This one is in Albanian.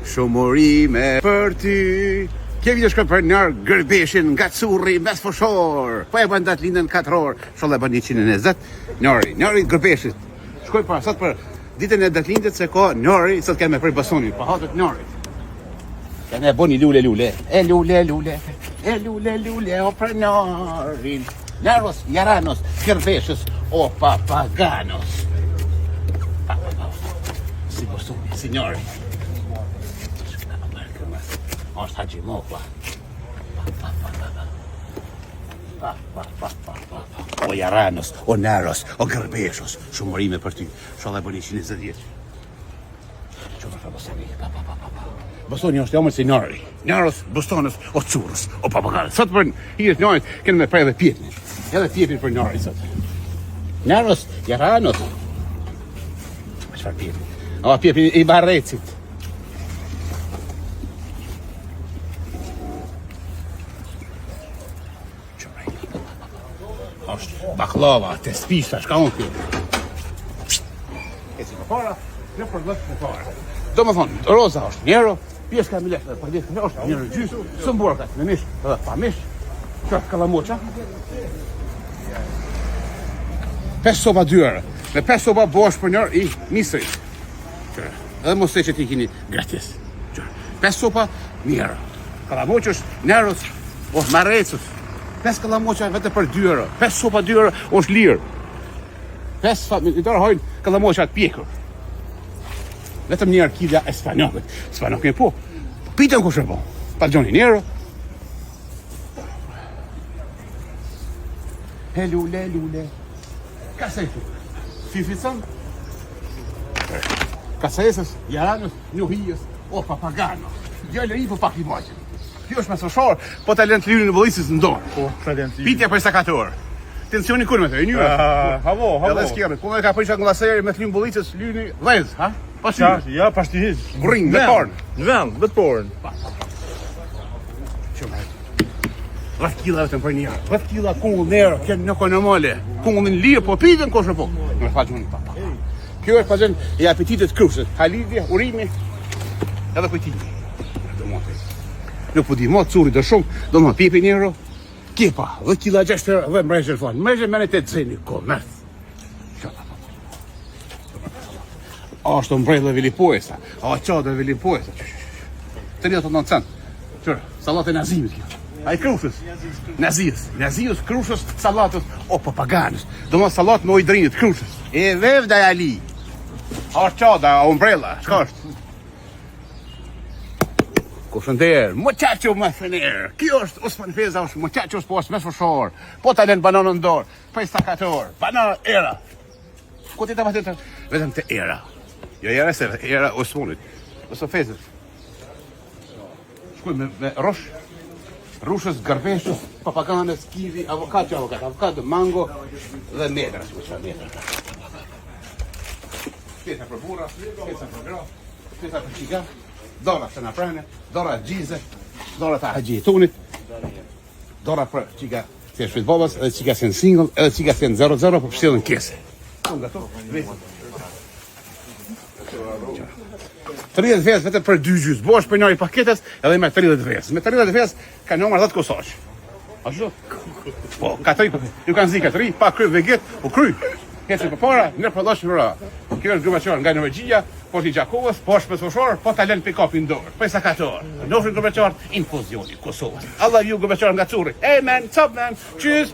Shumurime për ty. Kjo video shkon për nër Gërbeshin nga Curri mes Foshor. Po e bën datë lindën 4 orë, sholla bën 120. Njëri Gërbeshit. Shkoj para sot për ditën e datëlindjes se ko njëri sot kemë për Basoni, pa hatët njëri. Kanë bëni lule. Lule o për njërin. Naros, Jaranos, Gërbeshës o papaganos. Si Basoni, si njëri. Është Haxhi Mokla. O Jaranos, o Naros, o Gërbeshës, shumërime për ty. Sholla bën 120 vjeç. Çfarë ka Basoni? Basoni është jamër si Nari. Naros, Bostonës, o Currës, o papaganës. Sot për hirët njërit, kënë me prej edhe pjetnin. Edhe pjetnin për Nari sot. Naros, Jaranos. Çfarë pjetnin? O pjetnin i Barrecit. Është baklava, te spisa, shka unë kjo. E si për para, në për lëtë për para. Do më thonë, roza është njero, pjeska me lekë, për lekë është njero gjysë, së mburkat, me mish, edhe pa mish, që kalamoqa. 5 soba 2 euro, me 5 soba bosh për njërë i misrit. Edhe mos të që ti kini gratis. 5 sopa 1 euro. Kalamoqës, neros, o Marrecës. 5 kalamoqa vete për 2 euro. 5 sopa 2 euro është lirë. 5 familjarë hojnë kalamoqa të pjekur. Vetëm një arkidja e Spanjokët. Spanjokët po. Pitën ku shërbo. Pa gjoni njero. Lule. Kasejtu. Fificën. Kasejesës, Jaranës, Njohijës, o papaganos. Gjallë i për pak i mojën. Kjo është mes Foshor, po talent lyrin në Bollicis në dorë. Po, talent lyrin. Pitja për 24 orë. Tensioni kur me të, e njërë. Havo. Edhe s'kjeme, po me ka përshak në laseri me të lyrin Bollicis, lyrin vëz, ha? Pashtyri. Ja, pashtyri. Bring, dhe porn. Në vend, dhe porn. Qëmë, 10 kila vetëm për njërë. 10 kila kungull nërë, kënë në konomale. Kungullin lirë, po pitën ko shëpo. Në faqën në papa. Kjo është pasën e apetitet krusët. Halidhja, urimi, edhe pëjtimi. Nuk po di, ma të curit dhe shumë, do më pipi njëro, kjepa, 10 kila 6 euro, dhe mrejshë e fanë. Mrejshë mene të ceni, ko, mërth. Ashtë mbrejt dhe Vilipojesa, a qa dhe Vilipojesa. 39 cent. Qërë, salat e nazimit kjo. A i krushës. Nazijës, krushës, salatës, o papaganës. Do më salat në ojdrinit, krushës. E vev dhe ali. A qa dhe umbrella, shka është. Shënderë, muchacho më thënerë. Kjo është Osman Feza, është muchachos po është mes Foshor. Po talent bananë në dorë, për 24, bananë era. Ko ti ta patë vetëm të era. Jo era se era Osmanit. Ose Fezës. Shkuj me rosh. Rushës, Gërbeshës, papaganës, kiwi, avokat, mango dhe metra. Pjesa për burra, pjesa për gra, pjesa për qiga. Dora se na prane, dora gjize, dora ta Haxhi Tunit, dora për qiga se shpit bobas, edhe qiga se në single, edhe qiga se në 0-0, për pështilën kese. Nga to, 30 vezë vetëm për 2 gjysë, bosh për njëri paketes, edhe me 30 vezë. Me 30 vezë ka një marrë 10 kososh. Ashtu? Po, ka 3, ju kanë zi ka 3, pa kry veget, po kry. Hecë për para, në përdosh në rra. Kjo është Gërbeqar nga Norvegjia, po t'i Gjakovës, po është për Foshor, po talent pick-up-in dorë. Për 24 orë. Nofrin Gërbeqar, infuzioni, Kosovës. Allah ju Gërbeqar nga Curri. Hey man, what's up man? Tschüss.